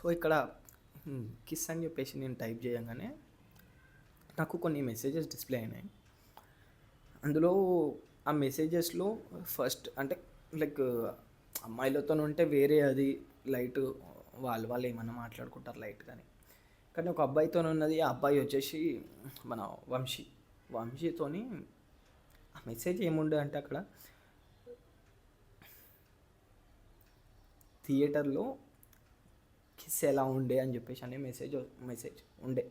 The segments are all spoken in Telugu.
సో ఇక్కడ కిస్ అని చెప్పేసి నేను టైప్ చేయగానే నాకు కొన్ని మెసేజెస్ డిస్ప్లే అయినాయి. అందులో ఆ మెసేజెస్లో ఫస్ట్ అంటే లైక్ అమ్మాయిలతో ఉంటే వేరే అది లైట్, వాళ్ళు ఏమన్నా మాట్లాడుకుంటారు లైట్ కానీ. కానీ ఒక అబ్బాయితో ఉన్నది. ఆ అబ్బాయి వచ్చేసి మన వంశీతోని ఆ మెసేజ్ ఏముండే అంటే అక్కడ థియేటర్లో కిస్ ఎలా ఉండే అని చెప్పేసి అనే మెసేజ్ ఉండే.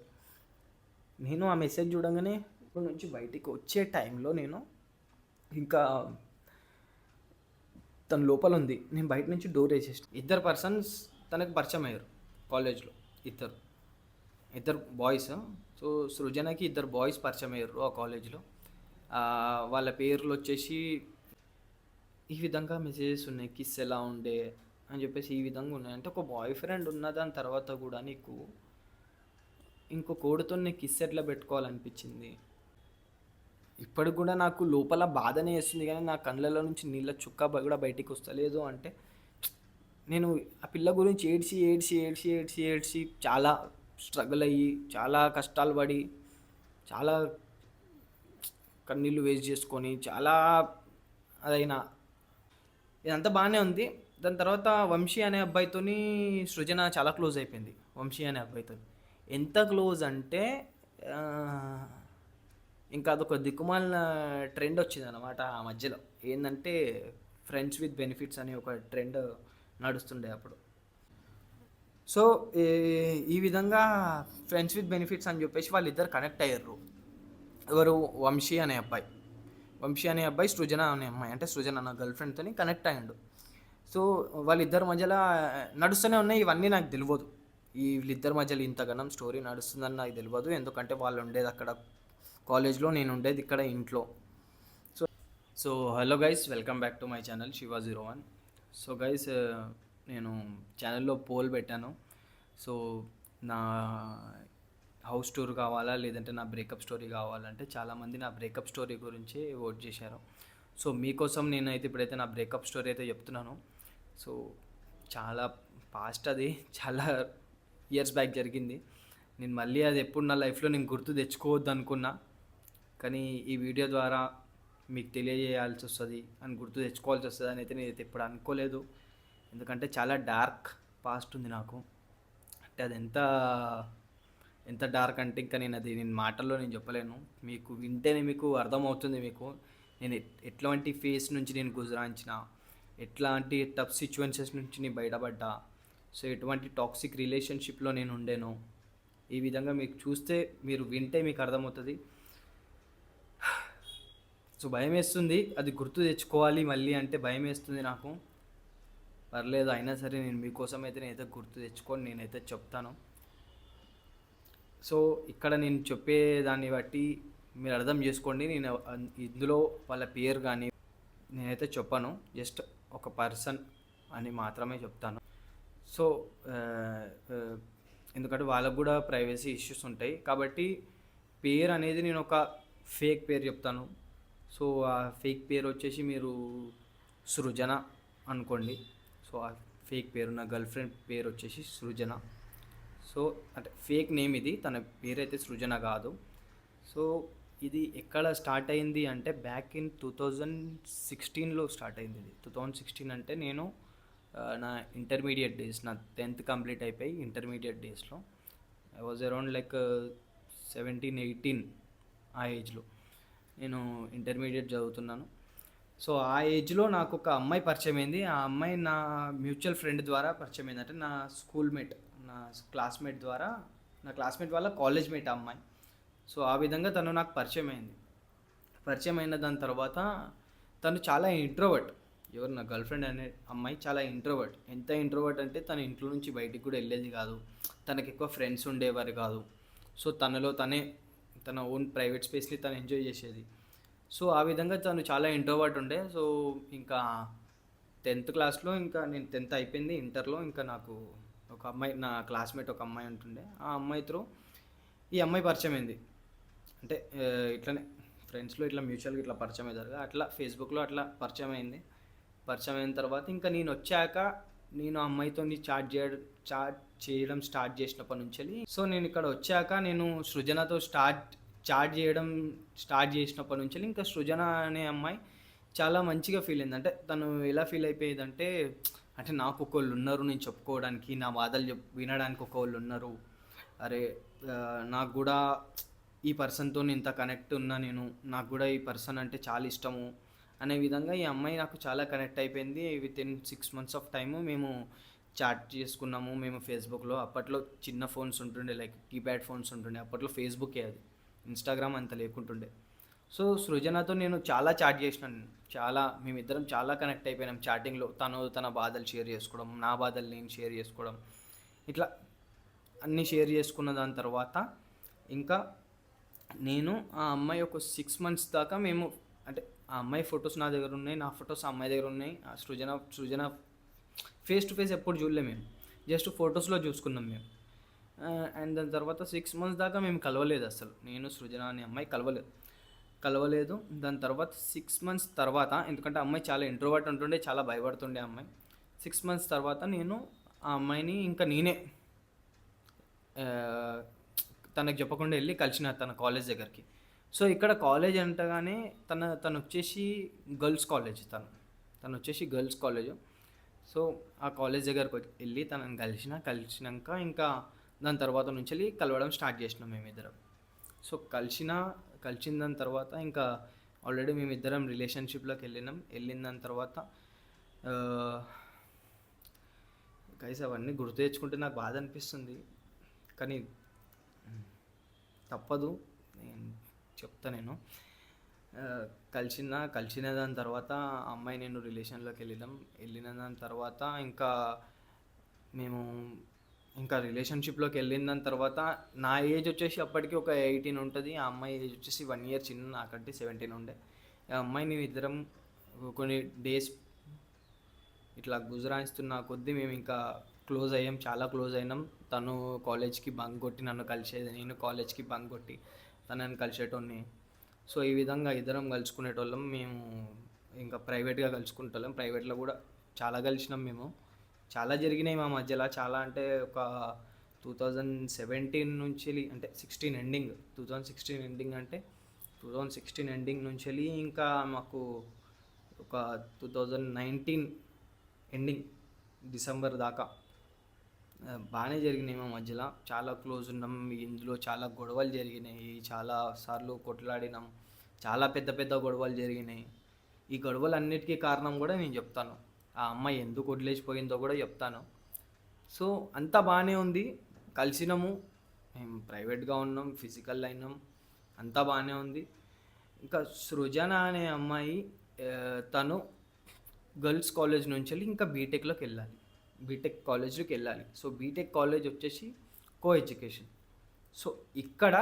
నేను ఆ మెసేజ్ చూడగానే ఇక్కడ నుంచి బయటికి వచ్చే టైంలో నేను ఇంకా తన లోపల ఉంది, నేను బయట నుంచి డోర్ వేసేసి ఇద్దరు పర్సన్స్ తనకు పరిచయం అయ్యారు కాలేజ్లో. ఇద్దరు బాయ్స్. సో సృజనకి ఇద్దరు బాయ్స్ పరిచయం అయ్యారు ఆ కాలేజ్లో. వాళ్ళ పేర్లు వచ్చేసి ఈ విధంగా మెసేజెస్ ఉన్నాయి, కిస్ ఎలా ఉండే అని చెప్పేసి ఈ విధంగా ఉన్నాయి. అంటే ఒక బాయ్ ఫ్రెండ్ ఉన్న దాని తర్వాత కూడా నీకు ఇంకో కోడితో నీకు కిస్ ఎట్లా పెట్టుకోవాలనిపించింది. ఇప్పటికి కూడా నాకు లోపల బాధనే వేస్తుంది, కానీ నా కళ్ళలో నుంచి నీళ్ళ చుక్క కూడా బయటికి వస్తలేదు. అంటే నేను ఆ పిల్ల గురించి ఏడ్చి ఏడ్చి ఏడ్చి ఏడ్చి ఏడ్చి చాలా స్ట్రగుల్ అయ్యి చాలా కష్టాలు పడి చాలా కన్నీళ్ళు వేస్ట్ చేసుకొని చాలా అదైనా ఇదంతా బాగానే ఉంది. దాని తర్వాత వంశీ అనే అబ్బాయితోని సృజన చాలా క్లోజ్ అయిపోయింది. వంశీ అనే అబ్బాయితో ఎంత క్లోజ్ అంటే ఇంకా అదొక దిక్కుమాలిన ట్రెండ్ వచ్చింది అనమాట ఆ మధ్యలో. ఏంటంటే ఫ్రెండ్స్ విత్ బెనిఫిట్స్ అనే ఒక ట్రెండ్ నడుస్తుండే అప్పుడు. సో ఈ విధంగా ఫ్రెండ్స్ విత్ బెనిఫిట్స్ అని చెప్పేసి వాళ్ళిద్దరు కనెక్ట్ అయ్యారు. ఎవరు? వంశీ అనే అబ్బాయి సృజన అనే అమ్మాయి, అంటే సృజన నా గర్ల్ ఫ్రెండ్తో కనెక్ట్ అయ్యాడు. సో వాళ్ళిద్దరి మధ్యలో నడుస్తూనే ఉన్నాయి. ఇవన్నీ నాకు తెలియదు, వీళ్ళిద్దరి మధ్యలో ఇంతగానం స్టోరీ నడుస్తుందని నాకు తెలియదు. ఎందుకంటే వాళ్ళు ఉండేది అక్కడ కాలేజ్లో, నేను ఉండేది ఇక్కడ ఇంట్లో. So hello guys, welcome back to my channel Shiva01. So guys, నేను ఛానల్లో పోల్ పెట్టాను. సో నా హౌస్ టూర్ కావాలా లేదంటే నా బ్రేకప్ స్టోరీ కావాలంటే చాలామంది నా బ్రేకప్ స్టోరీ గురించి ఓట్ చేశారు. సో మీకోసం నేనైతే ఇప్పుడైతే నా బ్రేకప్ స్టోరీ అయితే చెప్తున్నాను. సో చాలా పాస్ట్, అది చాలా ఇయర్స్ బ్యాక్ జరిగింది. నేను మళ్ళీ అది ఎప్పుడు నా లైఫ్లో నేను గుర్తు తెచ్చుకోవద్దు అనుకున్నా, కానీ ఈ వీడియో ద్వారా మీకు తెలియజేయాల్సి వస్తుంది అని, గుర్తు తెచ్చుకోవాల్సి వస్తుంది అని అయితే నేనైతే ఇప్పుడు అనుకోలేదు. ఎందుకంటే చాలా డార్క్ పాస్ట్ ఉంది నాకు. అంటే అది ఎంత డార్క్ అంటే ఇంకా నేను మాటల్లో నేను చెప్పలేను. మీకు వింటేనే మీకు అర్థమవుతుంది. మీకు నేను ఎట్లాంటి ఫేస్ నుంచి నేను గుజరాయించిన, ఎట్లాంటి టఫ్ సిచ్యువేషన్స్ నుంచి నేను బయటపడ్డా, సో ఎటువంటి టాక్సిక్ రిలేషన్షిప్లో నేను ఉండేను. ఈ విధంగా మీకు చూస్తే, మీరు వింటే మీకు అర్థమవుతుంది. సో భయం వేస్తుంది, అది గుర్తు తెచ్చుకోవాలి మళ్ళీ అంటే భయం వేస్తుంది నాకు. పర్లేదు, అయినా సరే నేను మీకోసం అయితే నేనైతే గుర్తు తెచ్చుకొని నేనైతే చెప్తాను. సో ఇక్కడ నేను చెప్పే దాన్ని బట్టి మీరు అర్థం చేసుకోండి. నేను ఇందులో వాళ్ళ పేరు కానీ నేనైతే చెప్పను, జస్ట్ ఒక పర్సన్ అని మాత్రమే చెప్తాను. సో ఎందుకంటే వాళ్ళకు కూడా ప్రైవసీ ఇష్యూస్ ఉంటాయి కాబట్టి పేరు అనేది నేను ఒక ఫేక్ పేరు చెప్తాను. సో ఆ ఫేక్ పేరు వచ్చేసి మీరు సృజన అనుకోండి. సో ఆ ఫేక్ పేరు, నా గర్ల్ ఫ్రెండ్ పేరు వచ్చేసి సృజన. సో అంటే ఫేక్ నేమ్ ఇది, తన పేరు అయితే సృజన కాదు. సో ఇది ఎక్కడ స్టార్ట్ అయింది అంటే బ్యాక్ ఇన్ 2016లో స్టార్ట్ అయింది. ఇది 2016 అంటే నేను నా ఇంటర్మీడియట్ డేస్, నా 10th కంప్లీట్ అయిపోయి ఇంటర్మీడియట్ డేస్లో ఐ వాజ్ అరౌండ్ లైక్ 17-18 ఆ ఏజ్లో నేను ఇంటర్మీడియట్ చదువుతున్నాను. సో ఆ ఏజ్లో నాకు ఒక అమ్మాయి పరిచయం అయింది. ఆ అమ్మాయి నా మ్యూచువల్ ఫ్రెండ్ ద్వారా పరిచయం అయింది. అంటే నా స్కూల్మేట్, నా క్లాస్మేట్ వాళ్ళ కాలేజ్ మేట్ ఆ అమ్మాయి. సో ఆ విధంగా తను నాకు పరిచయం అయింది. పరిచయం అయిన దాని తర్వాత తను చాలా ఇంట్రోవర్ట్. ఎవరు? నా గర్ల్ ఫ్రెండ్ అనే అమ్మాయి చాలా ఇంట్రోవర్ట్. ఎంత ఇంట్రోవర్ట్ అంటే తన ఇంట్లో నుంచి బయటికి కూడా వెళ్ళేది కాదు, తనకి ఎక్కువ ఫ్రెండ్స్ ఉండేవారు కాదు. సో తన ఓన్ ప్రైవేట్ స్పేస్ని తను ఎంజాయ్ చేసేది. సో ఆ విధంగా తను చాలా ఇంట్రోవర్ట్ ఉండే. సో ఇంకా 10th క్లాస్లో, ఇంకా నేను 10th అయిపోయింది, ఇంటర్లో ఇంకా నాకు ఒక అమ్మాయి, నా క్లాస్మేట్ ఒక అమ్మాయి ఉంటుండే. ఆ అమ్మాయి త్రూ ఈ అమ్మాయి పరిచయం అయింది. అంటే ఇట్లనే ఫ్రెండ్స్లో ఇట్లా మ్యూచువల్గా ఇట్లా పరిచయం అవుతారు, అట్లా ఫేస్బుక్లో అట్లా పరిచయం అయింది. పరిచయం అయిన తర్వాత ఇంకా నేను వచ్చాక నేను ఆ అమ్మాయితోని చాట్ చేయడం స్టార్ట్ చేసినప్పటి నుంచి, సో నేను ఇక్కడ వచ్చాక నేను సృజనతో చాట్ చేయడం స్టార్ట్ చేసినప్పటి నుంచి ఇంకా సృజన అనే అమ్మాయి చాలా మంచిగా ఫీల్ అయింది. అంటే తను ఎలా ఫీల్ అయిపోయేదంటే, అంటే నాకు ఒకళ్ళు ఉన్నారు నేను చెప్పుకోవడానికి, నా బాధలు వినడానికి ఒకళ్ళు ఉన్నారు. అరే నాకు కూడా ఈ పర్సన్తో ఇంత కనెక్ట్ ఉన్నా నేను, నాకు కూడా ఈ పర్సన్ అంటే చాలా ఇష్టము అనే విధంగా ఈ అమ్మాయి నాకు చాలా కనెక్ట్ అయిపోయింది. వితిన్ 6 months ఆఫ్ టైము మేము చాట్ చేసుకున్నాము. మేము ఫేస్బుక్లో, అప్పట్లో చిన్న ఫోన్స్ ఉంటుండే, లైక్ కీప్యాడ్ ఫోన్స్ ఉంటుండే, అప్పట్లో ఫేస్బుకే అది, ఇన్స్టాగ్రామ్ అంత లేకుంటుండే. సో సృజనతో నేను చాలా చాట్ చేసినాను. మేమిద్దరం చాలా కనెక్ట్ అయిపోయినాం చాటింగ్లో. తను తన బాధలు షేర్ చేసుకోవడం, నా బాధలు నేను షేర్ చేసుకోవడం, ఇట్లా అన్నీ షేర్ చేసుకున్న దాని తర్వాత ఇంకా నేను ఆ అమ్మాయి ఒక 6 months దాకా మేము, అంటే ఆ అమ్మాయి ఫొటోస్ నా దగ్గర ఉన్నాయి, నా ఫొటోస్ ఆ అమ్మాయి దగ్గర ఉన్నాయి. ఆ సృజన ఫేస్ టు ఫేస్ ఎప్పుడు చూడలే మేము, జస్ట్ ఫొటోస్లో చూసుకున్నాం మేము. అండ్ దాని తర్వాత 6 months దాకా మేము కలవలేదు అసలు. నేను సృజన అనే అమ్మాయి కలవలేదు. దాని తర్వాత 6 months తర్వాత, ఎందుకంటే అమ్మాయి చాలా ఇంట్రోవర్ట్ ఉంటుండే, చాలా భయపడుతుండే అమ్మాయి. 6 months తర్వాత నేను ఆ అమ్మాయిని ఇంకా నేనే తనకు చెప్పకుండా వెళ్ళి కలిసిన తన కాలేజ్ దగ్గరికి. సో ఇక్కడ కాలేజ్ అంటగానే తను వచ్చేసి గర్ల్స్ కాలేజ్, తను వచ్చేసి గర్ల్స్ కాలేజ్. సో ఆ కాలేజ్ దగ్గరకు వెళ్ళి తనని కలిసినాక ఇంకా దాని తర్వాత నుంచి వెళ్ళి కలవడం స్టార్ట్ చేసినాం మేమిద్దరం. సో కలిసిన దాని తర్వాత ఇంకా ఆల్రెడీ మేమిద్దరం రిలేషన్షిప్లోకి వెళ్ళిన దాని తర్వాత గైస్ అవన్నీ గుర్తు తెచ్చుకుంటే నాకు బాధ అనిపిస్తుంది, కానీ తప్పదు, నేను చెప్తా. కలిసిన దాని తర్వాత అమ్మాయి నేను రిలేషన్లోకి వెళ్ళిన దాని తర్వాత ఇంకా మేము రిలేషన్షిప్లోకి వెళ్ళిన దాని తర్వాత నా ఏజ్ వచ్చేసి అప్పటికి ఒక 18 ఉంటుంది, ఆ అమ్మాయి ఏజ్ వచ్చేసి 1 year చిన్న నాకంటే 17 ఉండే. ఆ అమ్మాయి మేము ఇద్దరం కొన్ని డేస్ ఇట్లా గుజరాయిస్తున్న కొద్దీ మేము ఇంకా చాలా క్లోజ్ అయినాం. తను కాలేజ్కి బంక్ కొట్టి నన్ను కలిసేది, నేను కాలేజ్కి బంక్ కొట్టి తనని కలిసేటోడిని. సో ఈ విధంగా ఇద్దరం కలుసుకునేటోళ్ళం. మేము ఇంకా ప్రైవేట్గా కలుసుకుంటాం, ప్రైవేట్లో కూడా చాలా కలిసినాం మేము. చాలా జరిగినాయి మా మధ్యలో, చాలా అంటే ఒక 2017 నుంచి, అంటే 2016 ఎండింగ్ అంటే 2016 ఎండింగ్ నుంచి వెళ్ళి ఇంకా మాకు ఒక 2019 ఎండింగ్ డిసెంబర్ దాకా బాగానే జరిగినాయి మా మధ్యలో. చాలా క్లోజ్ ఉన్నాం. ఇందులో చాలా గొడవలు జరిగినాయి, చాలా సార్లు కొట్లాడినాం, చాలా పెద్ద పెద్ద గొడవలు జరిగినాయి. ఈ గొడవలన్నిటికీ కారణం కూడా నేను చెప్తాను, ఆ అమ్మాయి ఎందుకు వదిలేసిపోయిందో కూడా చెప్తాను. సో అంతా బాగానే ఉంది, కలిసినాము, మేము ప్రైవేట్గా ఉన్నాం, ఫిజికల్ అయినాం, అంతా బాగానే ఉంది. ఇంకా సృజన అనే అమ్మాయి తను గర్ల్స్ కాలేజ్ నుంచి వెళ్ళి ఇంకా బీటెక్ కాలేజ్లోకి వెళ్ళాలి. సో బీటెక్ కాలేజ్ వచ్చేసి కో ఎడ్యుకేషన్. సో ఇక్కడ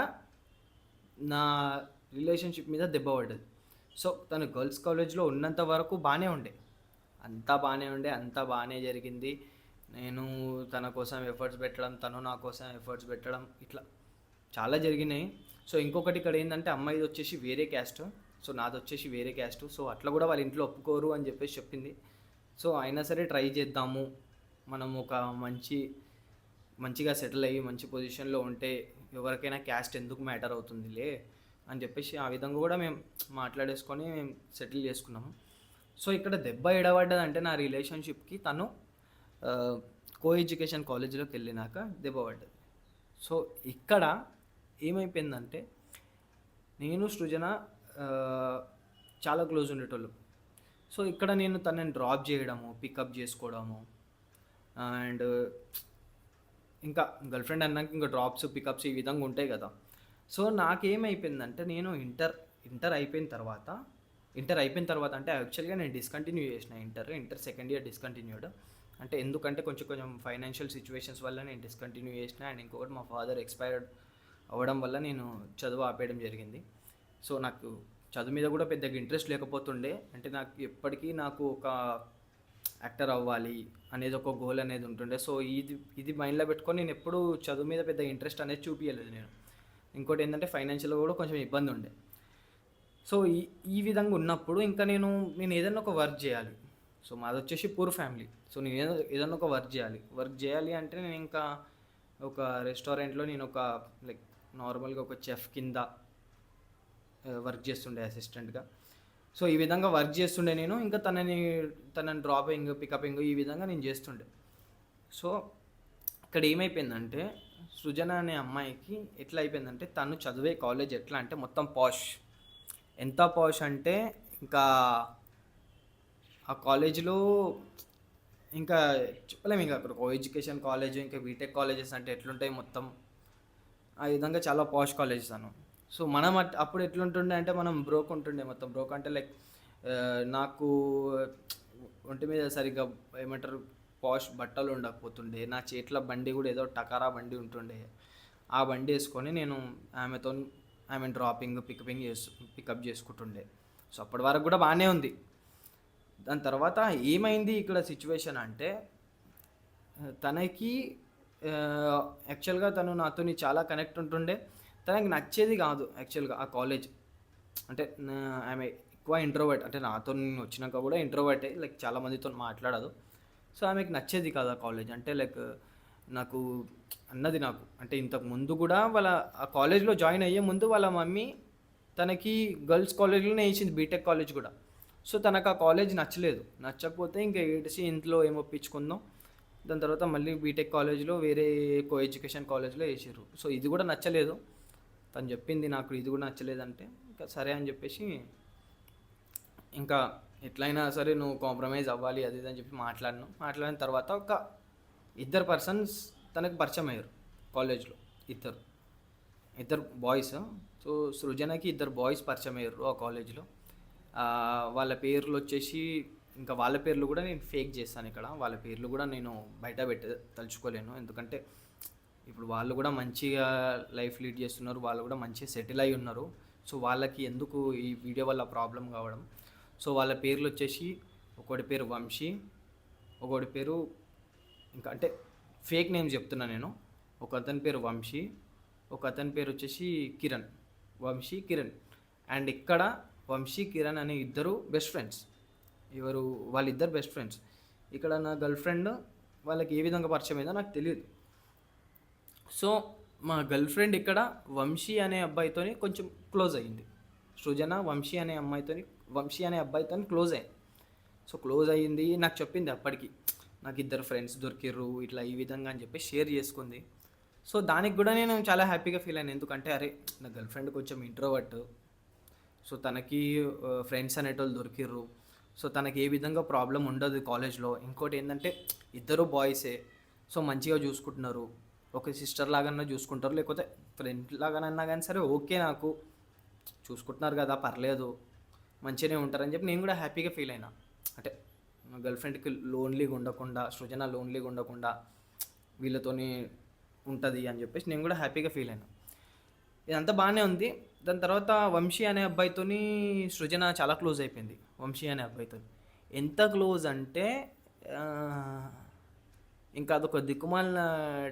నా రిలేషన్షిప్ మీద దెబ్బ పడ్డది. సో తను గర్ల్స్ కాలేజ్లో ఉన్నంత వరకు బాగానే ఉండే, అంతా బాగానే జరిగింది. నేను తన కోసం ఎఫర్ట్స్ పెట్టడం, తను నా కోసం ఎఫర్ట్స్ పెట్టడం, ఇట్లా చాలా జరిగినాయి. సో ఇంకొకటి ఇక్కడ ఏంటంటే, అమ్మాయిది వచ్చేసి వేరే క్యాస్ట్, సో నాది వచ్చేసి వేరే క్యాస్ట్. సో అట్లా కూడా వాళ్ళ ఇంట్లో ఒప్పుకోరు అని చెప్పేసి చెప్పింది. సో అయినా సరే ట్రై చేద్దాము, మనం ఒక మంచిగా సెటిల్ అయ్యి మంచి పొజిషన్లో ఉంటే ఎవరికైనా క్యాస్ట్ ఎందుకు మ్యాటర్ అవుతుందిలే అని చెప్పేసి ఆ విధంగా కూడా మేము మాట్లాడేసుకొని మేము సెటిల్ చేసుకున్నాము. సో ఇక్కడ దెబ్బ ఎడబడ్డదంటే నా రిలేషన్షిప్కి తను కో ఎడ్యుకేషన్ కాలేజీలోకి వెళ్ళినాక దెబ్బ పడ్డది. సో ఇక్కడ ఏమైపోయిందంటే, నేను సృజన చాలా క్లోజ్ ఉండేటోళ్ళు. సో ఇక్కడ నేను తనని డ్రాప్ చేయడము, పికప్ చేసుకోవడము, అండ్ ఇంకా గర్ల్ ఫ్రెండ్ అన్నాక ఇంకా డ్రాప్స్ పికప్స్ ఈ విధంగా ఉంటాయి కదా. సో నాకేమైపోయిందంటే, నేను ఇంటర్ అయిపోయిన తర్వాత అంటే యాక్చువల్గా నేను డిస్కంటిన్యూ చేసిన ఇంటర్ సెకండ్ ఇయర్ డిస్కంటిన్యూడ్. అంటే ఎందుకంటే కొంచెం ఫైనాన్షియల్ సిచ్యువేషన్స్ వల్ల నేను డిస్కంటిన్యూ చేసిన, అండ్ ఇంకొకటి మా ఫాదర్ ఎక్స్పైర్డ్ అవ్వడం వల్ల నేను చదువు ఆపేయడం జరిగింది. సో నాకు చదువు మీద కూడా పెద్దగా ఇంట్రెస్ట్ లేకపోతుండే, అంటే నాకు ఎప్పటికీ ఒక యాక్టర్ అవ్వాలి అనేది ఒక గోల్ అనేది ఉంటుండే. సో ఇది మైండ్లో పెట్టుకొని నేను ఎప్పుడు చదువు మీద పెద్ద ఇంట్రెస్ట్ అనేది చూపించలేదు నేను. ఇంకోటి ఏంటంటే ఫైనాన్షియల్గా కూడా కొంచెం ఇబ్బంది ఉండే. సో ఈ విధంగా ఉన్నప్పుడు ఇంకా నేను ఏదైనా ఒక వర్క్ చేయాలి. సో మాది వచ్చేసి పూర్ ఫ్యామిలీ. సో నేను ఏదైనా ఒక వర్క్ చేయాలి అంటే నేను ఇంకా ఒక రెస్టారెంట్లో నేను ఒక లైక్ నార్మల్గా ఒక చెఫ్ కింద వర్క్ చేస్తుండే అసిస్టెంట్గా. సో ఈ విధంగా వర్క్ చేస్తుండే నేను. ఇంకా తనని డ్రాపింగ్ పికపింగ్ ఈ విధంగా నేను చేస్తుండే. సో ఇక్కడ ఏమైపోయిందంటే సృజన అనే అమ్మాయికి ఎట్లా అయిపోయిందంటే తను చదివే కాలేజ్ ఎట్లా అంటే మొత్తం పాష్. ఎంత పాష్ అంటే ఇంకా ఆ కాలేజీలో ఇంకా చెప్పలేము. ఇంకా అక్కడ ఎడ్యుకేషన్ కాలేజ్ ఇంకా బీటెక్ కాలేజెస్ అంటే ఎట్లుంటాయి మొత్తం ఆ విధంగా చాలా పాష్ కాలేజెస్ అను. సో మనం అప్పుడు ఎట్లుంటుండే అంటే మనం బ్రోక్ ఉంటుండే. మొత్తం బ్రోక్ అంటే లైక్ నాకు ఒంటి మీద సరిగ్గా ఏమంటారు పాష్ బట్టలు ఉండకపోతుండే. నా చేతిలో బండి కూడా ఏదో టకారా బండి ఉంటుండే. ఆ బండి వేసుకొని నేను ఆమెను పికప్ చేసుకుంటుండే. సో అప్పటి వరకు కూడా బాగానే ఉంది. దాని తర్వాత ఏమైంది ఇక్కడ సిచ్యువేషన్ అంటే తనకి యాక్చువల్గా తను నాతోని చాలా కనెక్ట్ ఉంటుండే. తనకి నచ్చేది కాదు యాక్చువల్గా ఆ కాలేజ్. అంటే ఆమె ఎక్కువ ఇంట్రోవర్ట్. అంటే నాతో వచ్చినాక కూడా ఇంట్రోవర్టే, లైక్ చాలా మందితో మాట్లాడదు. సో ఆమెకి నచ్చేది కాదు ఆ కాలేజ్. అంటే లైక్ నాకు నాకు అంటే ఇంతకు ముందు కూడా ఆ కాలేజ్లో జాయిన్ అయ్యే ముందు వాళ్ళ మమ్మీ తనకి గర్ల్స్ కాలేజ్లోనే వేసింది బీటెక్ కాలేజ్ కూడా. సో తనకు ఆ కాలేజ్ నచ్చకపోతే ఇంకా ఏడిసి ఇంట్లో ఏమొప్పించుకుందాం. దాని తర్వాత మళ్ళీ బీటెక్ కాలేజ్లో వేరే కో ఎడ్యుకేషన్ కాలేజ్లో వేసారు. సో ఇది కూడా నచ్చలేదు. తను చెప్పింది నాకు ఇది కూడా నచ్చలేదంటే ఇంకా సరే అని చెప్పేసి ఇంకా ఎట్లయినా సరే నువ్వు కాంప్రమైజ్ అవ్వాలి అది అని చెప్పి మాట్లాడిన తర్వాత ఒక ఇద్దరు పర్సన్స్ తనకు పరిచయం అయ్యారు కాలేజ్లో. ఇద్దరు బాయ్స్. సో సృజనకి ఇద్దరు బాయ్స్ పరిచయం అయ్యారు ఆ కాలేజ్లో. వాళ్ళ పేర్లు వచ్చేసి ఇంకా వాళ్ళ పేర్లు కూడా నేను ఫేక్ చేస్తాను ఇక్కడ. వాళ్ళ పేర్లు కూడా నేను బయట తలుచుకోలేను. ఎందుకంటే ఇప్పుడు వాళ్ళు కూడా మంచిగా లైఫ్ లీడ్ చేస్తున్నారు. వాళ్ళు కూడా మంచిగా సెటిల్ అయి ఉన్నారు. సో వాళ్ళకి ఎందుకు ఈ వీడియో వల్ల ప్రాబ్లం కావడం. సో వాళ్ళ పేర్లు వచ్చేసి ఒకటి పేరు వంశీ, ఒకటి పేరు ఇంకా అంటే ఫేక్ నేమ్స్ చెప్తున్నా నేను. ఒక అతని పేరు వంశీ, ఒక అతని పేరు వచ్చేసి కిరణ్. వంశీ కిరణ్. అండ్ ఇక్కడ వంశీ కిరణ్ అనే ఇద్దరు బెస్ట్ ఫ్రెండ్స్. వాళ్ళిద్దరు బెస్ట్ ఫ్రెండ్స్. ఇక్కడ నా గర్ల్ ఫ్రెండ్ వాళ్ళకి ఏ విధంగా పరిచయం అయిందో నాకు తెలియదు. సో మా గర్ల్ ఫ్రెండ్ ఇక్కడ వంశీ అనే అబ్బాయితోని కొంచెం క్లోజ్ అయ్యింది. సృజన వంశీ అనే అబ్బాయితో క్లోజ్ అయ్యింది. సో క్లోజ్ అయ్యింది నాకు చెప్పింది. అప్పటికి నాకు ఇద్దరు ఫ్రెండ్స్ దొరికిర్రు ఇట్లా ఈ విధంగా అని చెప్పి షేర్ చేసుకుంది. సో దానికి కూడా నేను చాలా హ్యాపీగా ఫీల్ అయ్యాను. ఎందుకంటే అరే నా గర్ల్ ఫ్రెండ్ కొంచెం ఇంట్రోవర్ట్. సో తనకి ఫ్రెండ్స్ అనేటోళ్ళు దొరికిర్రు. సో తనకి ఏ విధంగా ప్రాబ్లం ఉండదు కాలేజ్లో. ఇంకోటి ఏంటంటే ఇద్దరు బాయ్సే. సో మంచిగా చూసుకుంటున్నారు. ఒక సిస్టర్ లాగన్నా చూసుకుంటారు, లేకపోతే ఫ్రెండ్ లాగానన్నా కానీ సరే ఓకే, నాకు చూసుకుంటున్నారు కదా పర్లేదు మంచిగానే ఉంటారని చెప్పి నేను కూడా హ్యాపీగా ఫీల్ అయినా. అంటే మా గర్ల్ ఫ్రెండ్కి సృజన లోన్లీగా ఉండకుండా వీళ్ళతోని ఉంటుంది అని చెప్పేసి నేను కూడా హ్యాపీగా ఫీల్ అయినా. ఇదంతా బాగానే ఉంది. దాని తర్వాత వంశీ అనే అబ్బాయితోని సృజన చాలా క్లోజ్ అయిపోయింది. వంశీ అనే అబ్బాయితో ఎంత క్లోజ్ అంటే ఇంకా అదొక దిక్కుమాలిన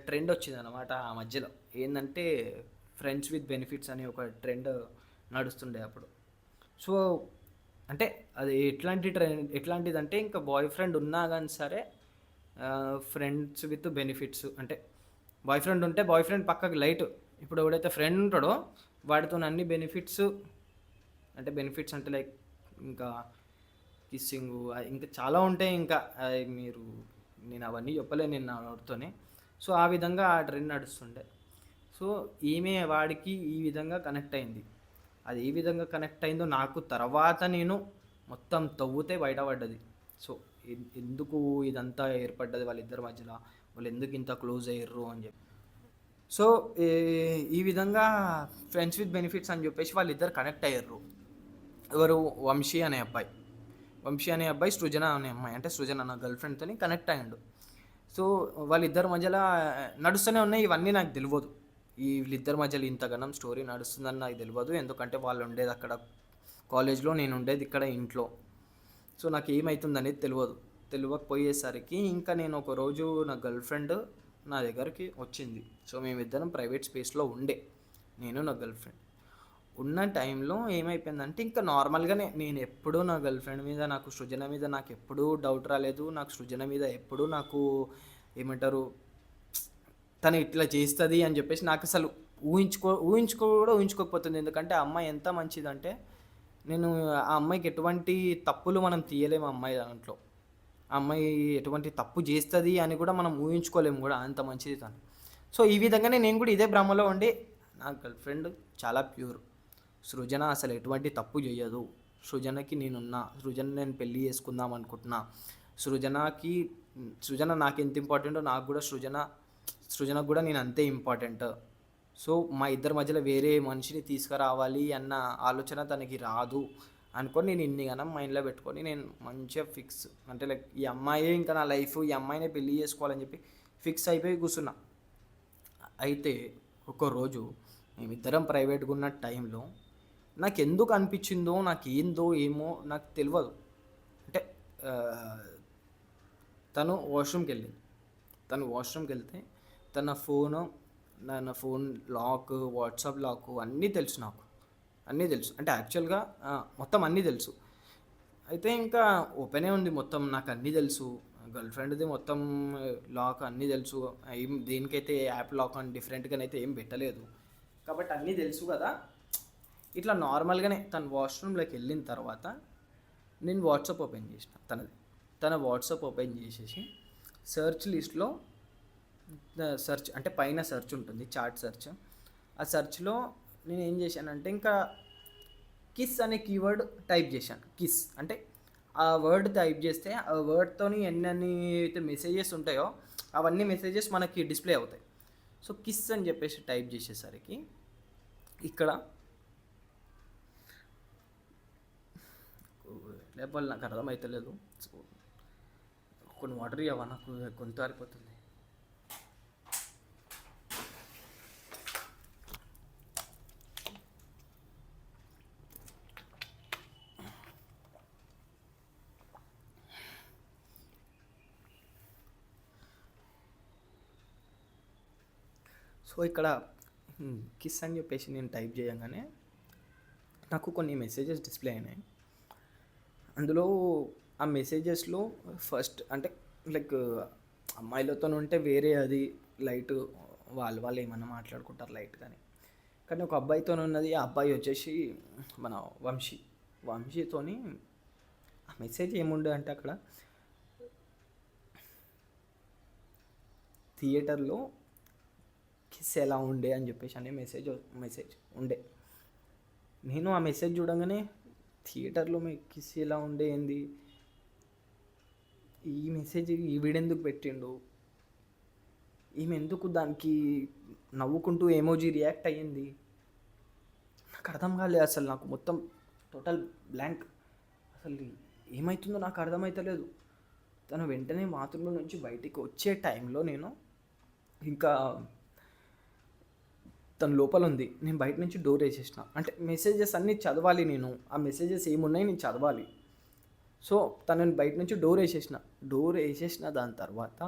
ట్రెండ్ వచ్చింది అనమాట ఆ మధ్యలో. ఏంటంటే ఫ్రెండ్స్ విత్ బెనిఫిట్స్ అనే ఒక ట్రెండ్ నడుస్తుండే అప్పుడు. సో అంటే అది ఎట్లాంటిదంటే ఇంకా బాయ్ ఫ్రెండ్ ఉన్నా కానీ సరే ఫ్రెండ్స్ విత్ బెనిఫిట్స్. అంటే బాయ్ ఫ్రెండ్ ఉంటే బాయ్ ఫ్రెండ్ పక్కకి లైట్. ఇప్పుడు ఎవడైతే ఫ్రెండ్ ఉంటాడో వాడితో అన్ని బెనిఫిట్స్ అంటే లైక్ ఇంకా కిస్సింగ్ ఇంకా చాలా ఉంటాయి. ఇంకా నేను అవన్నీ చెప్పలేను నేను నా నోటితోనే. సో ఆ విధంగా ఆ ట్రెండ్ నడుస్తుండే. సో ఈమె వాడికి ఈ విధంగా కనెక్ట్ అయింది. అది ఏ విధంగా కనెక్ట్ అయిందో నాకు తర్వాత నేను మొత్తం తవ్వుతే బయటపడ్డది. సో ఎందుకు ఇదంతా ఏర్పడ్డది వాళ్ళిద్దరి మధ్యలో, వాళ్ళు ఎందుకు ఇంత క్లోజ్ అయ్యారు అని చెప్పి. సో ఈ విధంగా ఫ్రెండ్స్ విత్ బెనిఫిట్స్ అని చెప్పేసి వాళ్ళిద్దరు కనెక్ట్ అయ్యారు. ఎవరు? వంశీ అనే అబ్బాయి సృజన అనే అమ్మాయి, అంటే సృజన నా గర్ల్ ఫ్రెండ్తో కనెక్ట్ అయ్యాడు. సో వాళ్ళిద్దరి మధ్యలో నడుస్తూనే ఉన్నాయి. ఇవన్నీ నాకు తెలియదు. వీళ్ళిద్దరి మధ్యలో ఇంతగానం స్టోరీ నడుస్తుందని నాకు తెలియదు. ఎందుకంటే వాళ్ళు ఉండేది అక్కడ కాలేజ్లో, నేను ఉండేది ఇక్కడ ఇంట్లో. సో నాకు ఏమవుతుందనేది తెలియకపోయేసరికి ఇంకా నేను ఒకరోజు నా గర్ల్ ఫ్రెండ్ నా దగ్గరికి వచ్చింది. సో మేమిద్దరం ప్రైవేట్ స్పేస్లో నేను నా గర్ల్ ఫ్రెండ్ ఉన్న టైంలో ఏమైపోయిందంటే ఇంకా నార్మల్గానే నేను ఎప్పుడూ నా గర్ల్ ఫ్రెండ్ మీద నాకు సృజన మీద నాకు ఎప్పుడూ డౌట్ రాలేదు. నాకు సృజన మీద ఎప్పుడూ నాకు ఏమంటారు తను ఇట్లా చేస్తుంది అని చెప్పేసి నాకు అసలు కూడా ఊహించుకోకపోతుంది. ఎందుకంటే ఆ అమ్మాయి ఎంత మంచిదంటే నేను ఆ అమ్మాయికి ఎటువంటి తప్పులు మనం తీయలేము. ఆ అమ్మాయి దాంట్లో ఆ అమ్మాయి ఎటువంటి తప్పు చేస్తుంది అని కూడా మనం ఊహించుకోలేము కూడా, అంత మంచిది తను. సో ఈ విధంగానే నేను కూడా ఇదే భ్రమలో ఉండి నా గర్ల్ ఫ్రెండ్ చాలా ప్యూర్, సృజన అసలు ఎటువంటి తప్పు చేయదు, సృజనకి నేనున్నా, సృజన నేను పెళ్ళి చేసుకుందాం అనుకుంటున్నా, సృజనకి సృజన నాకు ఎంత ఇంపార్టెంటో నాకు కూడా సృజనకు కూడా నేను అంతే ఇంపార్టెంట్. సో మా ఇద్దరి మధ్యలో వేరే మనిషిని తీసుకురావాలి అన్న ఆలోచన తనకి రాదు అనుకొని నేను ఇన్ని గనం మైండ్లో పెట్టుకొని నేను మంచిగా ఫిక్స్, అంటే లైక్ ఈ అమ్మాయే ఇంకా నా లైఫ్, ఈ అమ్మాయినే పెళ్ళి చేసుకోవాలని చెప్పి ఫిక్స్ అయిపోయి కూర్చున్నా. అయితే ఒకరోజు మేమిద్దరం ప్రైవేట్గా ఉన్న టైంలో నాకు ఎందుకు అనిపించిందో, నాకు ఏందో ఏమో నాకు తెలియదు. అంటే తను వాష్రూమ్కి వెళ్తే తన ఫోన్ లాక్, వాట్సాప్ లాక్ అన్నీ తెలుసు నాకు, అన్నీ తెలుసు. అంటే యాక్చువల్గా మొత్తం అన్నీ తెలుసు. అయితే ఇంకా ఓపెనే ఉంది మొత్తం, నాకు అన్నీ తెలుసు. గర్ల్ ఫ్రెండ్ది మొత్తం లాక్ అన్నీ తెలుసు. ఏం దేనికైతే యాప్ లాక్ అని డిఫరెంట్గానైతే ఏం పెట్టలేదు కాబట్టి అన్నీ తెలుసు కదా. ఇట్లా నార్మల్గానే తను వాష్రూమ్లోకి వెళ్ళిన తర్వాత నేను వాట్సాప్ ఓపెన్ చేసిన తన వాట్సాప్ ఓపెన్ చేసేసి సెర్చ్ లిస్ట్లో సెర్చ్ అంటే పైన సెర్చ్ ఉంటుంది, చాట్ సెర్చ్. ఆ సెర్చ్లో నేను ఏం చేశానంటే ఇంకా కిస్ అనే కీవర్డ్ టైప్ చేశాను. కిస్ అంటే ఆ వర్డ్ టైప్ చేస్తే ఆ వర్డ్తోని ఎన్ని అయితే మెసేజెస్ ఉంటాయో అవన్నీ మెసేజెస్ మనకి డిస్ప్లే అవుతాయి. సో కిస్ అని చెప్పేసి టైప్ చేసేసరికి ఇక్కడ లేకపోతే నాకు అర్థమవుతలేదు. సో కొన్ని వాటర్ ఇవ్వవా, నాకు గొంతు ఆరిపోతుంది. సో ఇక్కడ కిస్ అని చెప్పేసి నేను టైప్ చేయగానే నాకు కొన్ని మెసేజెస్ డిస్ప్లే అయినాయి. అందులో ఆ మెసేజెస్లో ఫస్ట్ అంటే లైక్ అమ్మాయిలతో ఉంటే వేరే, అది లైట్ వాళ్ళు ఏమన్నా మాట్లాడుకుంటారు లైట్ కానీ ఒక అబ్బాయితో ఉన్నది. ఆ అబ్బాయి వచ్చేసి మన వంశీతోని ఆ మెసేజ్ ఏముండే అంటే అక్కడ థియేటర్లో కిస్ ఎలా ఉండే అని చెప్పేసి అనే మెసేజ్ ఉండే. నేను ఆ మెసేజ్ చూడంగానే థియేటర్లో మీ కిస్ ఎలా ఉండే ఏంది, ఈ మెసేజ్ వీడెందుకు పెట్టిండు, ఈమె ఎందుకు దానికి నవ్వుకుంటూ ఎమోజీ రియాక్ట్ అయ్యింది, నాకు అర్థం కాలేదు. అసలు నాకు మొత్తం టోటల్ బ్లాంక్, అసలు ఏమవుతుందో నాకు అర్థమవుతలేదు. తను వెంటనే బాత్రూంలో నుంచి బయటికి వచ్చే టైంలో నేను ఇంకా తను లోపల ఉంది, నేను బయట నుంచి డోర్ వేసేసిన. అంటే మెసేజెస్ అన్నీ చదవాలి, నేను ఆ మెసేజెస్ ఏమున్నాయి నేను చదవాలి. సో తనని బయట నుంచి డోర్ వేసేసిన దాని తర్వాత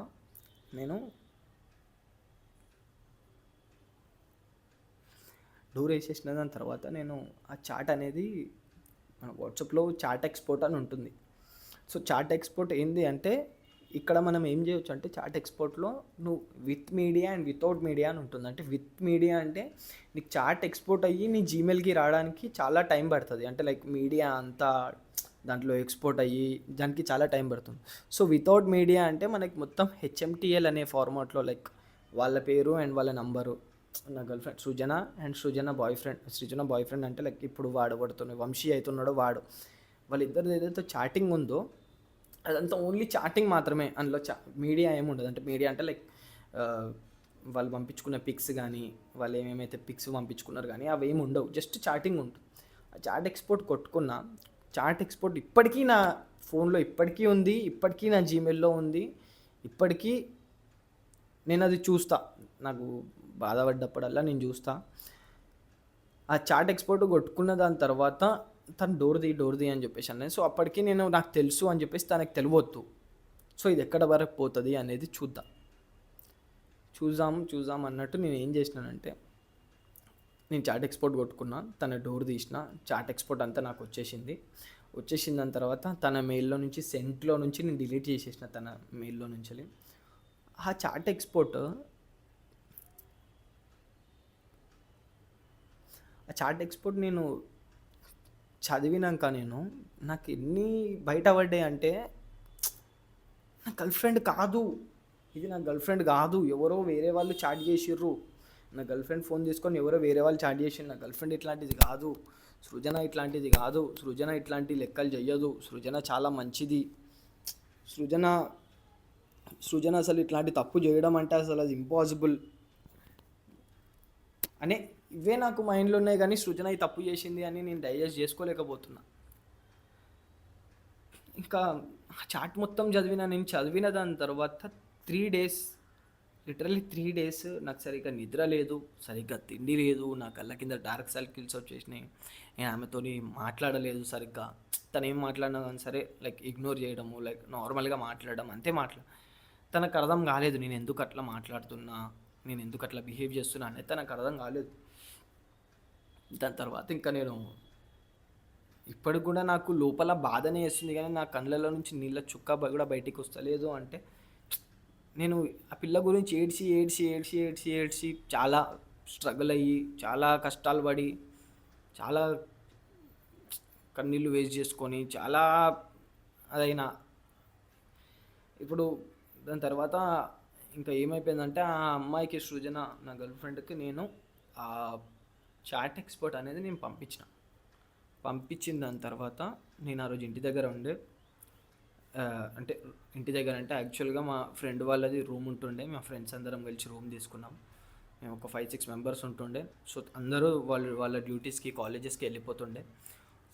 నేను ఆ చాట్ అనేది మన వాట్సాప్లో చాట్ ఎక్స్పోర్ట్ అని ఉంటుంది. సో చాట్ ఎక్స్పోర్ట్ ఏంది అంటే ఇక్కడ మనం ఏం చేయొచ్చు అంటే చాట్ ఎక్స్పోర్ట్లో నువ్వు with media and without media అని ఉంటుంది. అంటే విత్ మీడియా అంటే నీకు చాట్ ఎక్స్పోర్ట్ అయ్యి నీ జీమెయిల్కి రావడానికి చాలా టైం పడుతుంది. అంటే లైక్ మీడియా అంతా దాంట్లో ఎక్స్పోర్ట్ అయ్యి దానికి చాలా టైం పడుతుంది. సో వితౌట్ మీడియా అంటే మనకి మొత్తం హెచ్ఎంటిఎల్ అనే ఫార్మాట్లో లైక్ వాళ్ళ పేరు అండ్ వాళ్ళ నంబరు, నా గర్ల్ ఫ్రెండ్ సృజన బాయ్ ఫ్రెండ్ అంటే లైక్ ఇప్పుడు వాడబడుతున్నాడు వంశీ అవుతున్నాడో వాళ్ళిద్దరిది ఏదైతే చాటింగ్ ఉందో అదంతా ఓన్లీ చాటింగ్ మాత్రమే. అందులో మీడియా ఏముండదు. అంటే మీడియా అంటే లైక్ వాళ్ళు పంపించుకున్న పిక్స్ కానీ వాళ్ళు ఏమేమైతే పిక్స్ పంపించుకున్నారు కానీ అవి ఏమి ఉండవు, జస్ట్ చాటింగ్ ఉంటుంది. ఆ చాట్ ఎక్స్పోర్ట్ కొట్టుకున్న చాట్ ఎక్స్పోర్ట్ ఇప్పటికీ నా ఫోన్లో ఇప్పటికీ ఉంది, ఇప్పటికీ నా జీమెయిల్లో ఉంది, ఇప్పటికీ నేను అది చూస్తా. నాకు బాధపడ్డప్పుడల్లా నేను చూస్తా. ఆ చాట్ ఎక్స్పోర్ట్ కొట్టుకున్న దాని తర్వాత తను డోర్ది అని చెప్పేసి అన్నది. సో అప్పటికి నాకు తెలుసు అని చెప్పేసి తనకు తెలియవద్దు. సో ఇది ఎక్కడ వరకు పోతుంది అనేది చూద్దాం అన్నట్టు నేను ఏం చేసినానంటే నేను చాట్ ఎక్స్పోర్ట్ కొట్టుకున్నా, తన డోర్ తీసిన, చాట్ ఎక్స్పోర్ట్ అంతా నాకు వచ్చేసిన దాని తర్వాత తన మెయిల్‌లో నుంచి సెంట్‌లో నుంచి నేను డిలీట్ చేసేసిన తన మెయిల్‌లో నుంచెల్లి. ఆ చాట్ ఎక్స్పోర్ట్ ఆ చాట్ ఎక్స్పోర్ట్ నేను చదివినాక నాకు ఎన్ని బయట పడ్డాయి అంటే, నా గర్ల్ ఫ్రెండ్ కాదు, ఇది నా గర్ల్ ఫ్రెండ్ కాదు, ఎవరో వేరే వాళ్ళు చాట్ చేసిర్రు, నా గర్ల్ ఫ్రెండ్ ఫోన్ తీసుకొని ఎవరో వేరే వాళ్ళు చాట్ చేసిర్రు, నా గర్ల్ ఫ్రెండ్ ఇట్లాంటిది కాదు, సృజన ఇట్లాంటిది కాదు, సృజన ఇట్లాంటి లెక్కలు చెయ్యదు, సృజన చాలా మంచిది, సృజన సృజన అసలు ఇట్లాంటి తప్పు చేయడం అంటే అసలు అది ఇంపాసిబుల్ అనే ఇవే నాకు మైండ్లో ఉన్నాయి. కానీ సృజన ఈ తప్పు చేసింది అని నేను డైజెస్ట్ చేసుకోలేకపోతున్నా. ఇంకా చాట్ మొత్తం నేను చదివిన దాని తర్వాత 3 days, లిటరల్లీ 3 days నాకు సరిగ్గా నిద్ర లేదు, సరిగ్గా తిండి లేదు, నా కళ్ళ కింద డార్క్ సర్కిల్స్ వచ్చేసినాయి, నేను ఆమెతోని మాట్లాడలేదు సరిగ్గా. తను ఏం మాట్లాడినా కానీ సరే లైక్ ఇగ్నోర్ చేయడము, లైక్ నార్మల్గా మాట్లాడడం అంతే తనకు అర్థం కాలేదు నేను ఎందుకు అట్లా మాట్లాడుతున్నా, నేను ఎందుకు అట్లా బిహేవ్ చేస్తున్నా అనేది తనకు అర్థం కాలేదు. దాని తర్వాత ఇంకా నేను ఇప్పటికి కూడా నాకు లోపల బాధనే వేస్తుంది, కానీ నా కళ్ళలో నుంచి నీళ్ళ చుక్క కూడా బయటికి వస్తలేదు. అంటే నేను ఆ పిల్ల గురించి ఏడ్చి ఏడ్చి ఏడ్చి ఏడ్చి ఏడ్చి చాలా స్ట్రగుల్ అయ్యి, చాలా కష్టాలు పడి, చాలా కన్నీళ్ళు వేస్ట్ చేసుకొని, చాలా అదైనా ఇప్పుడు దాని తర్వాత ఇంకా ఏమైపోయిందంటే, ఆ అమ్మాయికి సృజన నా గర్ల్ ఫ్రెండ్కి నేను ఆ చాట్ ఎక్స్పోర్ట్ అనేది నేను పంపించిన దాని తర్వాత నేను ఆ రోజు ఇంటి దగ్గర ఉండే, అంటే ఇంటి దగ్గర అంటే యాక్చువల్గా మా ఫ్రెండ్ వాళ్ళది రూమ్ ఉంటుండే, మా ఫ్రెండ్స్ అందరం కలిసి రూమ్ తీసుకున్నాం. మేము ఒక 5-6 మెంబర్స్ ఉంటుండే. సో అందరూ వాళ్ళ డ్యూటీస్కి కాలేజెస్కి వెళ్ళిపోతుండే.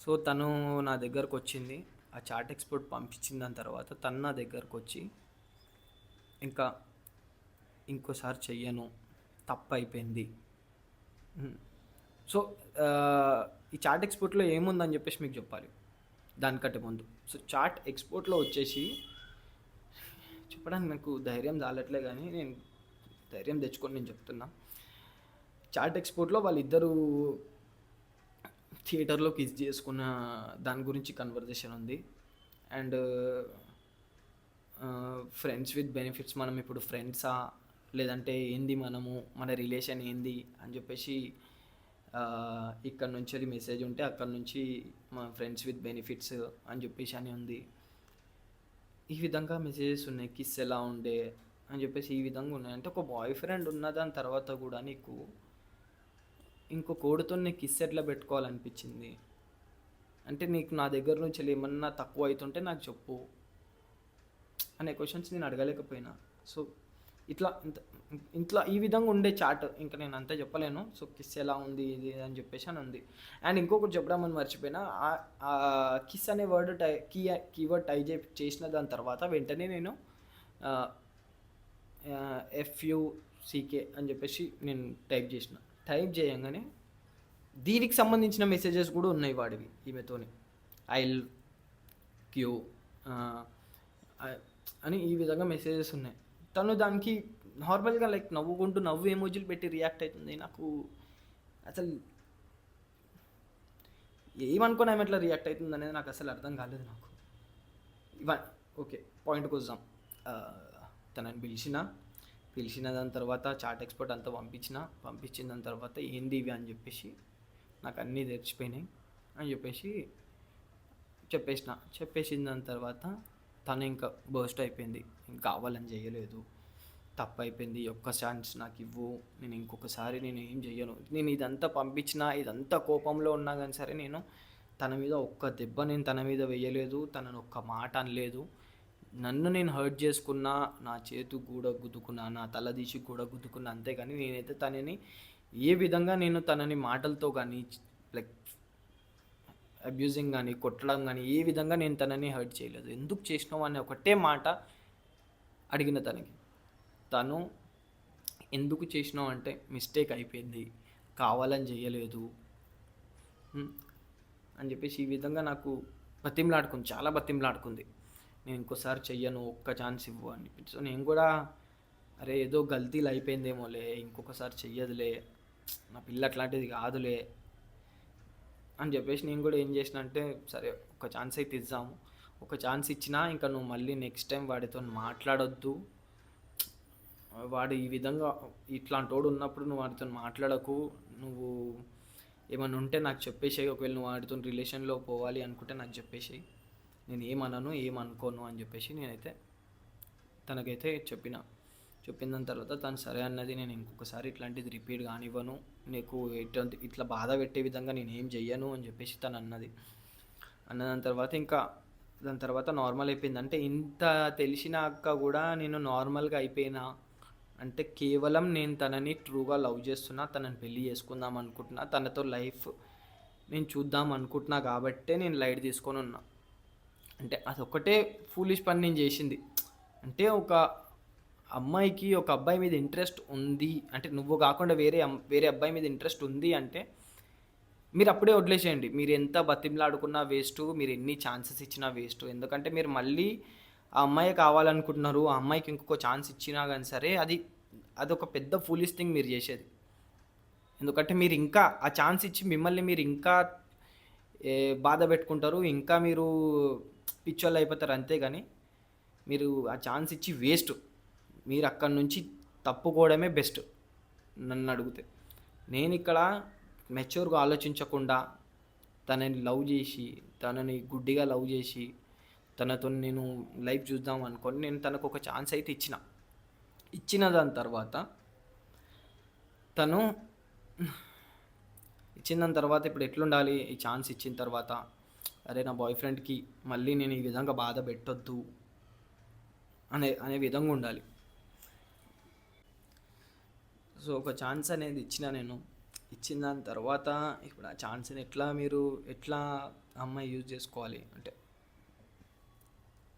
సో తను నా దగ్గరకు వచ్చింది, ఆ చాట్ ఎక్స్పోర్ట్ పంపించిన దాని తర్వాత తను నా దగ్గరకు వచ్చి, ఇంకా ఇంకోసారి చెయ్యను, తప్పు అయిపోయింది. సో ఈ చాట్ ఎక్స్పోర్ట్లో ఏముందని చెప్పేసి మీకు చెప్పాలి దానికంటే ముందు. సో చాట్ ఎక్స్పోర్ట్లో వచ్చేసి చెప్పడానికి నాకు ధైర్యం చాలట్లే, కానీ నేను ధైర్యం తెచ్చుకొని నేను చెప్తున్నా. చాట్ ఎక్స్పోర్ట్లో వాళ్ళిద్దరూ థియేటర్లో కిస్ చేసుకున్న దాని గురించి కన్వర్జేషన్ ఉంది. అండ్ ఫ్రెండ్స్ విత్ బెనిఫిట్స్, మనం ఇప్పుడు ఫ్రెండ్సా లేదంటే ఏంది, మన రిలేషన్ ఏంది అని చెప్పేసి ఇక్కడ నుంచి అది మెసేజ్ ఉంటే అక్కడ నుంచి మా ఫ్రెండ్స్ విత్ బెనిఫిట్స్ అని చెప్పేసి అని ఉంది. ఈ విధంగా మెసేజెస్ ఉన్నాయి, కిస్ ఎలా ఉండే అని చెప్పేసి ఈ విధంగా ఉన్నాయి. అంటే ఒక బాయ్ ఫ్రెండ్ ఉన్న దాని తర్వాత కూడా నీకు ఇంకో కోడితో నీకు కిస్ ఎట్లా పెట్టుకోవాలనిపించింది అంటే, నీకు నా దగ్గర నుంచి ఏమన్నా తక్కువ అవుతుంటే నాకు చెప్పు అనే క్వశ్చన్స్ నేను అడగలేకపోయినా. సో ఇంట్లో ఈ విధంగా ఉండే చాట్, ఇంకా నేను అంతా చెప్పలేను. సో కిస్ ఎలా ఉంది ఇది అని చెప్పేసి అని ఉంది. అండ్ ఇంకొకటి చెప్పడం మర్చిపోయినా, కిస్ అనే వర్డ్ కీవర్డ్ టైప్ చేసిన దాని తర్వాత వెంటనే నేను FUCK అని చెప్పేసి నేను టైప్ చేయంగానే దీనికి సంబంధించిన మెసేజెస్ కూడా ఉన్నాయి వాడివి, ఈమెతోని ఐల్ క్యూ అని ఈ విధంగా మెసేజెస్ ఉన్నాయి. తను దానికి నార్మల్గా లైక్ నవ్వుకుంటూ నవ్వు ఎమోజీలు పెట్టి రియాక్ట్ అవుతుంది. నాకు అసలు ఏమనుకుని ఆమె ఎట్లా రియాక్ట్ అవుతుంది అనేది నాకు అసలు అర్థం కాలేదు. నాకు ఓకే, పాయింట్కి వద్దాం. తనని పిలిచిన దాని తర్వాత చాట్ ఎక్స్పోర్ట్ అంతా పంపించిన దాని తర్వాత ఏంది ఇవి అని చెప్పేసి నాకు అన్నీ తెచ్చిపోయినాయి అని చెప్పేసి చెప్పేసిన దాని తర్వాత తను ఇంకా బర్స్ట్ అయిపోయింది, ఇంకా కావాలని చేయలేదు, తప్పు అయిపోయింది, ఒక్క ఛాన్స్ నాకు ఇవ్వు, నేను ఇంకొకసారి నేను ఏం చెయ్యను, నేను ఇదంతా పంపించినా ఇదంతా కోపంలో ఉన్నా కానీ సరే నేను తన మీద ఒక్క దెబ్బ నేను తన మీద వేయలేదు, తనను ఒక్క మాట అనలేదు. నన్ను నేను హర్ట్ చేసుకున్నా, నా చేతు కూడా గుద్దుకున్నా, నా తల తీసి కూడా గుద్దుకున్నా, అంతేగాని నేనైతే తనని ఏ విధంగా నేను తనని మాటలతో కానీ లైక్ అబ్యూజింగ్ కానీ కొట్టడం కానీ ఏ విధంగా నేను తనని హర్ట్ చేయలేదు. ఎందుకు చేసినావు అనే ఒకటే మాట అడిగిన తను ఎందుకు చేసినావు అంటే మిస్టేక్ అయిపోయింది, కావాలని చేయలేదు అని చెప్పేసి ఈ విధంగా నాకు చాలా బతిమలాడుకుంది. నేను ఇంకోసారి చెయ్యను, ఒక్క ఛాన్స్ ఇవ్వు అని. సో నేను కూడా అరే ఏదో గల్తీలు అయిపోయిందేమోలే, ఇంకొకసారి చెయ్యదులే నా పిల్ల అట్లాంటిది కాదులే అని చెప్పేసి నేను కూడా ఏం చేసిన అంటే, సరే ఒక ఛాన్స్ అయితే ఇద్దాము. ఒక ఛాన్స్ ఇచ్చినా ఇంకా నువ్వు మళ్ళీ నెక్స్ట్ టైం వాడితో మాట్లాడొద్దు. వాడు ఈ విధంగా ఇట్లాంటోడు ఉన్నప్పుడు నువ్వు వాడితో మాట్లాడకు. నువ్వు ఏమన్నా ఉంటే నాకు చెప్పేసేయి. ఒకవేళ నువ్వు వాడితో రిలేషన్లో పోవాలి అనుకుంటే నాకు చెప్పేసేయి. నేను ఏమనను, ఏమనుకోను అని చెప్పేసి నేనైతే తనకైతే చెప్పిన దాని తర్వాత తను సరే అన్నది. నేను ఇంకొకసారి ఇట్లాంటిది రిపీట్ కానివ్వను, నీకు ఎటువంటి ఇట్లా బాధ పెట్టే విధంగా నేను ఏం చెయ్యను అని చెప్పేసి తను అన్నది. దాని తర్వాత ఇంకా దాని తర్వాత నార్మల్ అయిపోయింది. అంటే ఇంత తెలిసినాక కూడా నేను నార్మల్గా అయిపోయినా అంటే కేవలం నేను తనని ట్రూగా లవ్ చేస్తున్నా, తనని పెళ్ళి చేసుకుందాం అనుకుంటున్నా, తనతో లైఫ్ నేను చూద్దాం అనుకుంటున్నా కాబట్టే నేను లైట్ తీసుకొని ఉన్నా. అంటే అదొక్కటే ఫూలిష్ పని నేను చేసింది. అంటే ఒక అమ్మాయికి ఒక అబ్బాయి మీద ఇంట్రెస్ట్ ఉంది అంటే, నువ్వు కాకుండా వేరే అబ్బాయి మీద ఇంట్రెస్ట్ ఉంది అంటే మీరు అప్పుడే వదిలేసేయండి. మీరు ఎంత బతిమలాడుకున్నా వేస్ట్, మీరు ఎన్ని ఛాన్సెస్ ఇచ్చినా వేస్ట్. ఎందుకంటే మీరు మళ్ళీ ఆ అమ్మాయి కావాలనుకుంటున్నారు, ఆ అమ్మాయికి ఇంకొక ఛాన్స్ ఇచ్చినా కానీ సరే అదొక పెద్ద ఫూలిష్ థింగ్ మీరు చేసేది. ఎందుకంటే మీరు ఇంకా ఆ ఛాన్స్ ఇచ్చి మిమ్మల్ని మీరు ఇంకా బాధ పెట్టుకుంటారు, ఇంకా మీరు పిచ్చోళ్ళు అయిపోతారు. అంతేగాని మీరు ఆ ఛాన్స్ ఇచ్చి వేస్ట్. మీరు అక్కడి నుంచి తప్పుకోవడమే బెస్ట్ నన్ను అడిగితే. నేను ఇక్కడ మెచ్యూర్గా ఆలోచించకుండా తనని లవ్ చేసి, తనని గుడ్డిగా లవ్ చేసి, తనతో నేను లైఫ్ చూద్దాం అనుకొని నేను తనకు ఒక ఛాన్స్ అయితే ఇచ్చిన దాని తర్వాత తను ఇచ్చిన దాని తర్వాత ఇప్పుడు ఎట్లుండాలి, ఈ ఛాన్స్ ఇచ్చిన తర్వాత అరే నా బాయ్ ఫ్రెండ్కి మళ్ళీ నేను ఈ విధంగా బాధ పెట్టొద్దు అనే విధంగా ఉండాలి. సో ఒక ఛాన్స్ అనేది ఇచ్చిన దాని తర్వాత ఇప్పుడు ఆ ఛాన్స్ని ఎట్లా అమ్మాయి యూజ్ చేసుకోవాలి అంటే,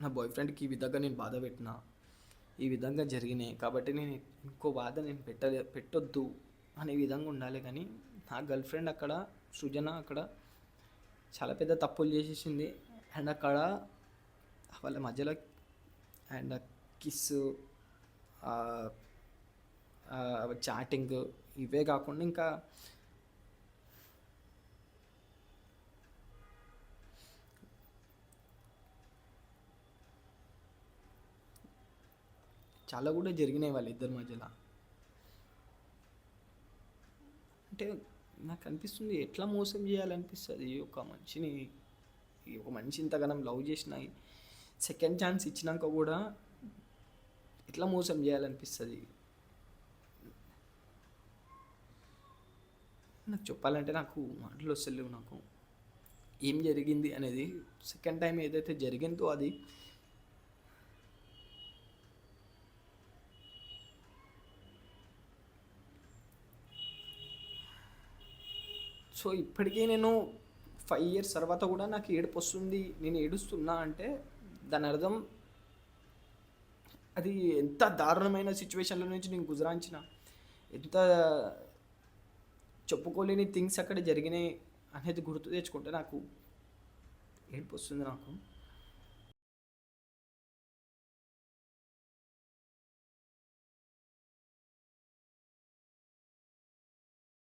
నా బాయ్ ఫ్రెండ్కి ఈ విధంగా నేను బాధ పెట్టినా, ఈ విధంగా జరిగినాయి కాబట్టి నేను ఇంకో బాధ నేను పెట్టొద్దు అనే విధంగా ఉండాలి. కానీ నా గర్ల్ ఫ్రెండ్ అక్కడ సృజన అక్కడ చాలా పెద్ద తప్పులు చేసేసింది. అండ్ అక్కడ వాళ్ళ మధ్యలో అండ్ కిస్సు, చాటింగ్ ఇవే కాకుండా ఇంకా చాలా కూడా జరిగినాయి వాళ్ళిద్దరి మధ్యలో. అంటే నాకు అనిపిస్తుంది ఎట్లా మోసం చేయాలనిపిస్తుంది ఒక మనిషి ఇంతగానం లవ్ చేసిన సెకండ్ ఛాన్స్ ఇచ్చినాక కూడా ఎట్లా మోసం చేయాలనిపిస్తుంది. నాకు చెప్పాలంటే నాకు మాటలు వస్తలేవు. నాకు ఏం జరిగింది అనేది సెకండ్ టైం ఏదైతే జరిగిందో అది సో ఇప్పటికీ నేను 5 years తర్వాత కూడా నాకు ఏడుపు వస్తుంది, నేను ఏడుస్తున్నా అంటే దాని అర్థం అది ఎంత దారుణమైన సిచ్యువేషన్ల నుంచి నేను గుజరాంచిన, ఎంత చెప్పుకోలేని థింగ్స్ అక్కడ జరిగినాయి అనేది గుర్తు తెచ్చుకుంటే నాకు ఏడుపు వస్తుంది. నాకు